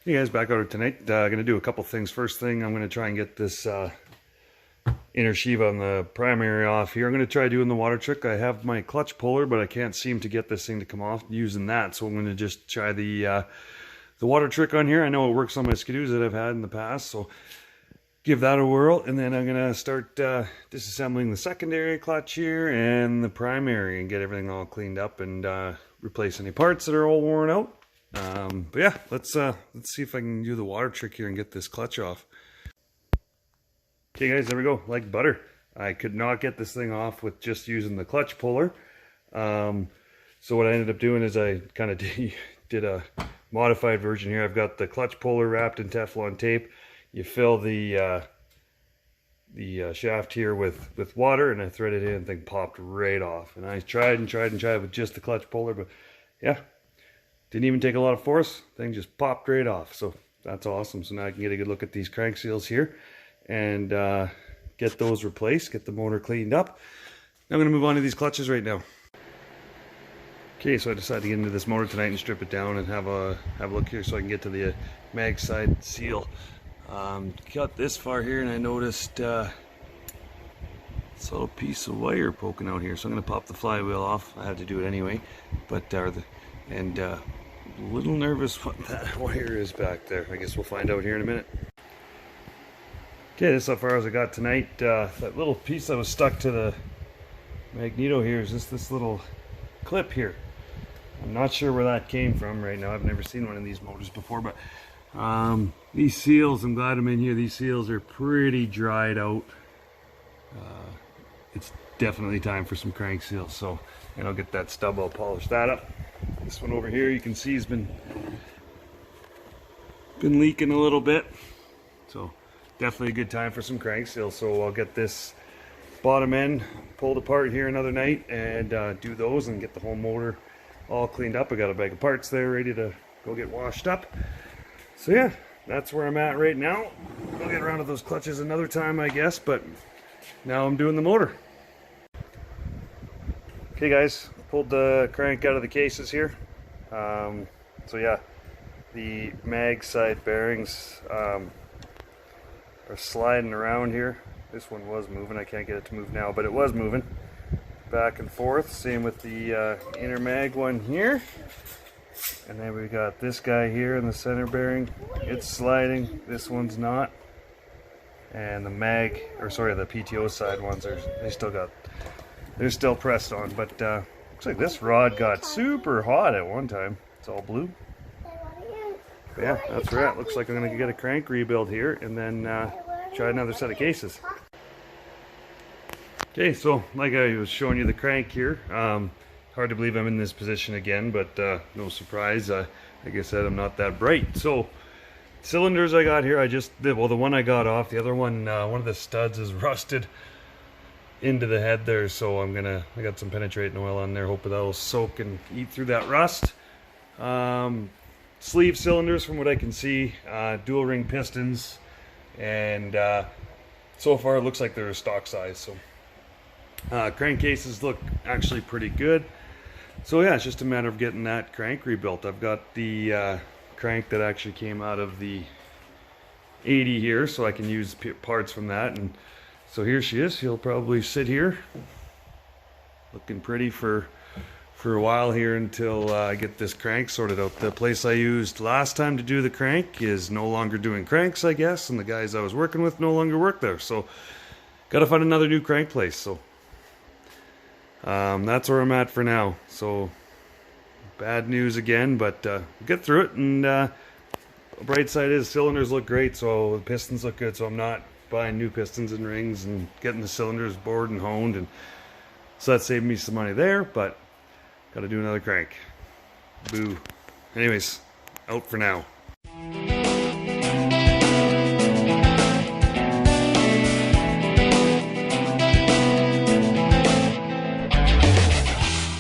Hey guys, back out tonight. Gonna do a couple things. First thing, I'm gonna try and get this inner sheave on the primary off here. I'm gonna try doing the water trick. I have my clutch puller, but I can't seem to get this thing to come off using that. So I'm gonna just try the water trick on here. I know it works on my skidoos that I've had in the past, so give that a whirl. And then I'm gonna start disassembling the secondary clutch here and the primary and get everything all cleaned up and replace any parts that are all worn out. But yeah, let's see if I can do the water trick here and get this clutch off. Okay guys, there we go, like butter. I could not get this thing off with just using the clutch puller. So what I ended up doing is I kind of did a modified version here. I've got the clutch puller wrapped in Teflon tape. You fill the shaft here with water, and I threaded it in, and the thing popped right off. And I tried with just the clutch puller, but yeah, didn't even take a lot of force. Thing just popped right off. So that's awesome. So now I can get a good look at these crank seals here and get those replaced, get the motor cleaned up. Now I'm going to move on to these clutches right now. Okay, so I decided to get into this motor tonight and strip it down and have a look here so I can get to the mag side seal. Got this far here and I noticed this little piece of wire poking out here, so I'm going to pop the flywheel off. I had to do it anyway, but a little nervous what that wire is back there. I guess we'll find out here in a minute. Okay, this is how far as I got tonight. That little piece that was stuck to the magneto here is just this little clip here. I'm not sure where that came from right now. I've never seen one of these motors before, but these seals, I'm glad I'm in here. These seals are pretty dried out. It's definitely time for some crank seals. So, and I'll get that stub, I'll polish that up. This one over here, you can see, has been leaking a little bit. So definitely a good time for some crank seals. So I'll get this bottom end pulled apart here another night and do those and get the whole motor all cleaned up. I got a bag of parts there ready to go get washed up. So yeah, that's where I'm at right now. I'll get around to those clutches another time, I guess, but now I'm doing the motor. Okay guys, pulled the crank out of the cases here. So yeah, the mag side bearings are sliding around here. This one was moving. I can't get it to move now, but it was moving back and forth. Same with the inner mag one here. And then we got this guy here in the center bearing. It's sliding. This one's not. And the mag, or sorry, the PTO side ones they're still pressed on. But looks like this rod got super hot at one time. It's all blue. But yeah, that's where we're at. Looks like I'm gonna get a crank rebuild here and then try another set of cases. Okay, so like I was showing you the crank here. Hard to believe I'm in this position again, but no surprise. Like I said, I'm not that bright. So cylinders I got here, the one I got off, the other one, one of the studs is rusted into the head there, so I got some penetrating oil on there, hoping that'll soak and eat through that rust. Sleeve cylinders from what I can see, dual ring pistons, and so far it looks like they're stock size. So crankcases look actually pretty good. So yeah, it's just a matter of getting that crank rebuilt. I've got the crank that actually came out of the 80 here, so I can use parts from that. And so here she is. She'll probably sit here looking pretty for a while here until I get this crank sorted out. The place I used last time to do the crank is no longer doing cranks, I guess, and the guys I was working with no longer work there. So gotta find another new crank place. So that's where I'm at for now. So bad news again, but get through it. And the bright side is cylinders look great, so the pistons look good. So I'm not buying new pistons and rings and getting the cylinders bored and honed, and so that saved me some money there. But gotta do another crank. Boo. Anyways, out for now.